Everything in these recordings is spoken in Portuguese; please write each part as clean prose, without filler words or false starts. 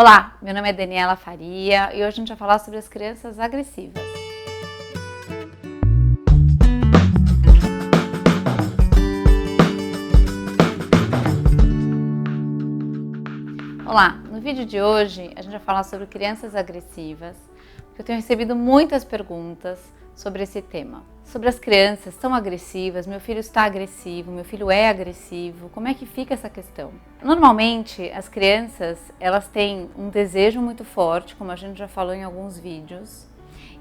Olá, meu nome é Daniela Faria e hoje a gente vai falar sobre as crianças agressivas. Olá, no vídeo de hoje a gente vai falar sobre crianças agressivas, porque eu tenho recebido muitas perguntas sobre esse tema. Sobre as crianças tão agressivas, meu filho está agressivo, meu filho é agressivo, como é que fica essa questão? Normalmente as crianças, elas têm um desejo muito forte, como a gente já falou em alguns vídeos,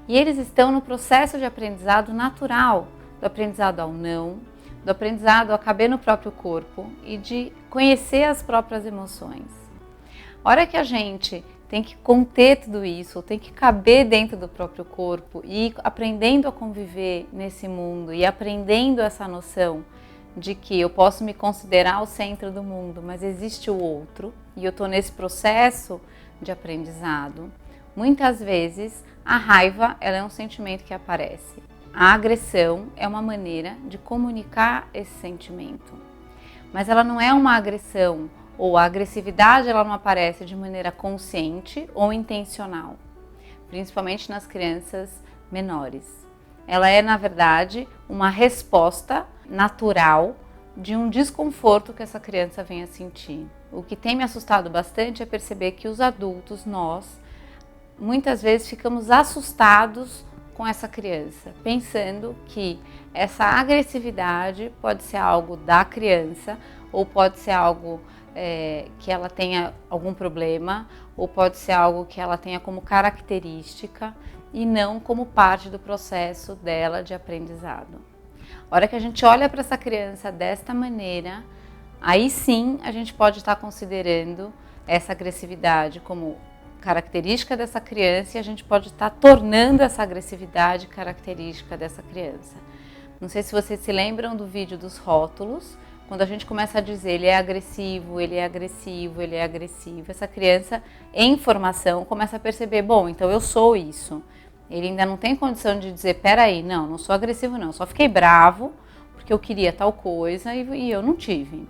e eles estão no processo de aprendizado natural, do aprendizado ao não, do aprendizado a caber no próprio corpo e de conhecer as próprias emoções. A hora que a gente tem que conter tudo isso, tem que caber dentro do próprio corpo e ir aprendendo a conviver nesse mundo e aprendendo essa noção de que eu posso me considerar o centro do mundo, mas existe o outro e eu estou nesse processo de aprendizado. Muitas vezes a raiva ela é um sentimento que aparece. A agressão é uma maneira de comunicar esse sentimento, mas ela não é uma agressão. Ou a agressividade ela não aparece de maneira consciente ou intencional, principalmente nas crianças menores. Ela é, na verdade, uma resposta natural de um desconforto que essa criança vem a sentir. O que tem me assustado bastante é perceber que os adultos, nós, muitas vezes ficamos assustados com essa criança, pensando que essa agressividade pode ser algo da criança ou pode ser algo que ela tenha algum problema, ou pode ser algo que ela tenha como característica e não como parte do processo dela de aprendizado. A hora que a gente olha para essa criança desta maneira, aí sim a gente pode estar considerando essa agressividade como característica dessa criança e a gente pode estar tornando essa agressividade característica dessa criança. Não sei se vocês se lembram do vídeo dos rótulos. Quando a gente começa a dizer ele é agressivo, ele é agressivo, ele é agressivo, essa criança em formação começa a perceber, bom, então eu sou isso. Ele ainda não tem condição de dizer, peraí, não sou agressivo não, só fiquei bravo porque eu queria tal coisa e eu não tive.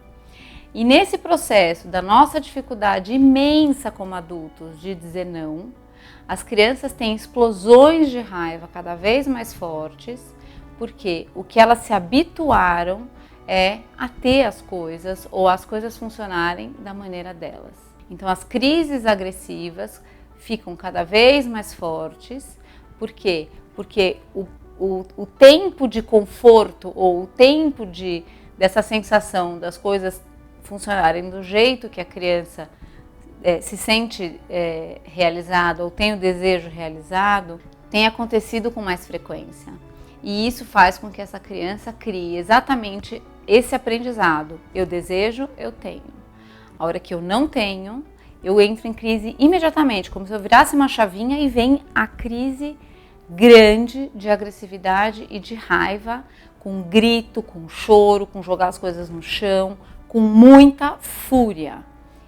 E nesse processo da nossa dificuldade imensa como adultos de dizer não, as crianças têm explosões de raiva cada vez mais fortes, porque o que elas se habituaram é a ter as coisas ou as coisas funcionarem da maneira delas. Então as crises agressivas ficam cada vez mais fortes. Por quê? Porque o tempo de conforto ou o tempo dessa sensação das coisas funcionarem do jeito que a criança se sente realizada ou tem o desejo realizado, tem acontecido com mais frequência. E isso faz com que essa criança crie exatamente esse aprendizado. Eu desejo, eu tenho. A hora que eu não tenho, eu entro em crise imediatamente, como se eu virasse uma chavinha e vem a crise grande de agressividade e de raiva, com grito, com choro, com jogar as coisas no chão, com muita fúria.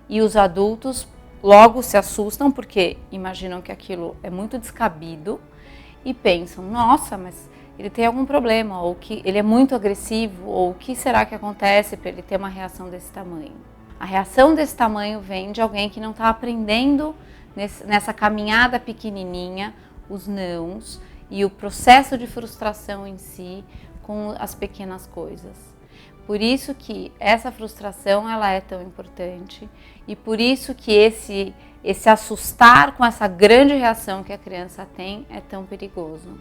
E os adultos logo se assustam porque imaginam que aquilo é muito descabido e pensam, nossa, mas ele tem algum problema, ou que ele é muito agressivo, ou o que será que acontece para ele ter uma reação desse tamanho? A reação desse tamanho vem de alguém que não está aprendendo nessa caminhada pequenininha, os nãos e o processo de frustração em si com as pequenas coisas. Por isso que essa frustração ela é tão importante e por isso que esse assustar com essa grande reação que a criança tem é tão perigoso.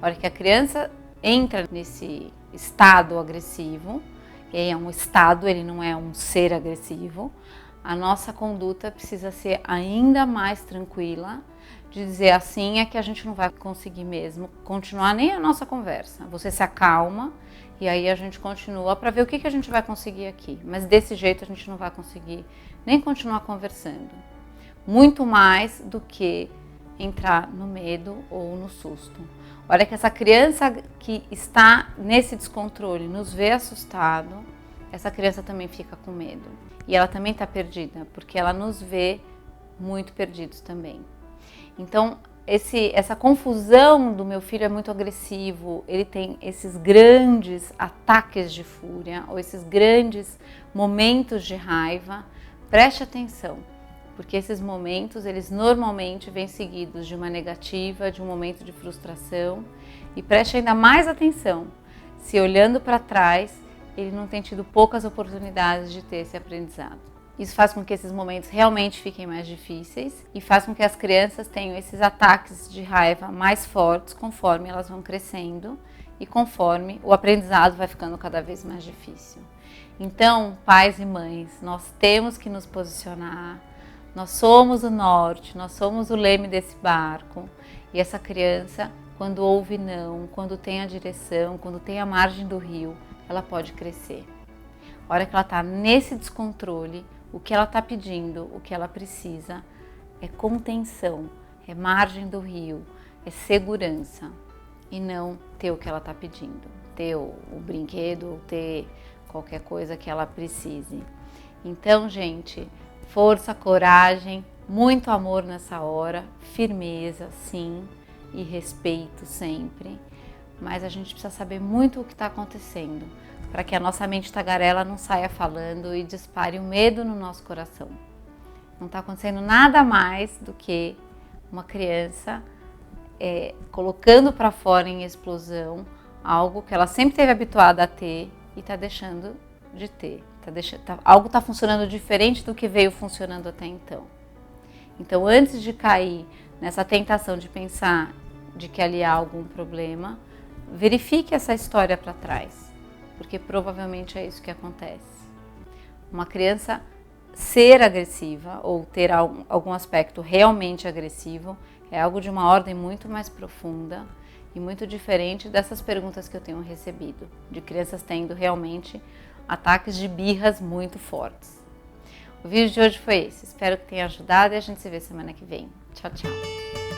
A hora que a criança entra nesse estado agressivo, e aí é um estado, ele não é um ser agressivo, a nossa conduta precisa ser ainda mais tranquila, de dizer assim é que a gente não vai conseguir mesmo continuar nem a nossa conversa. Você se acalma e aí a gente continua para ver o que a gente vai conseguir aqui. Mas desse jeito a gente não vai conseguir nem continuar conversando. Muito mais do que entrar no medo ou no susto. Olha que essa criança que está nesse descontrole nos vê assustado, essa criança também fica com medo. E ela também está perdida, porque ela nos vê muito perdidos também. Então, essa confusão do meu filho é muito agressivo, ele tem esses grandes ataques de fúria, ou esses grandes momentos de raiva, preste atenção. porque esses momentos, eles normalmente vêm seguidos de uma negativa, de um momento de frustração. E preste ainda mais atenção, se olhando para trás, ele não tem tido poucas oportunidades de ter esse aprendizado. Isso faz com que esses momentos realmente fiquem mais difíceis e faz com que as crianças tenham esses ataques de raiva mais fortes conforme elas vão crescendo e conforme o aprendizado vai ficando cada vez mais difícil. Então, pais e mães, nós temos que nos posicionar, nós somos o norte, nós somos o leme desse barco e essa criança, quando ouve não, quando tem a direção, quando tem a margem do rio, ela pode crescer. A hora que ela está nesse descontrole, o que ela está pedindo, o que ela precisa é contenção, é margem do rio, é segurança e não ter o que ela está pedindo, ter o brinquedo ou ter qualquer coisa que ela precise. Então, gente, força, coragem, muito amor nessa hora, firmeza, sim, e respeito sempre, mas a gente precisa saber muito o que está acontecendo, para que a nossa mente tagarela não saia falando e dispare o medo no nosso coração. Não está acontecendo nada mais do que uma criança colocando para fora em explosão algo que ela sempre esteve habituada a ter e está deixando de ter. Algo está funcionando diferente do que veio funcionando até então. Então, antes de cair nessa tentação de pensar de que ali há algum problema, verifique essa história para trás, porque provavelmente é isso que acontece. Uma criança ser agressiva ou ter algum aspecto realmente agressivo é algo de uma ordem muito mais profunda e muito diferente dessas perguntas que eu tenho recebido, de crianças tendo realmente ataques de birras muito fortes. O vídeo de hoje foi esse, espero que tenha ajudado e a gente se vê semana que vem. Tchau, tchau!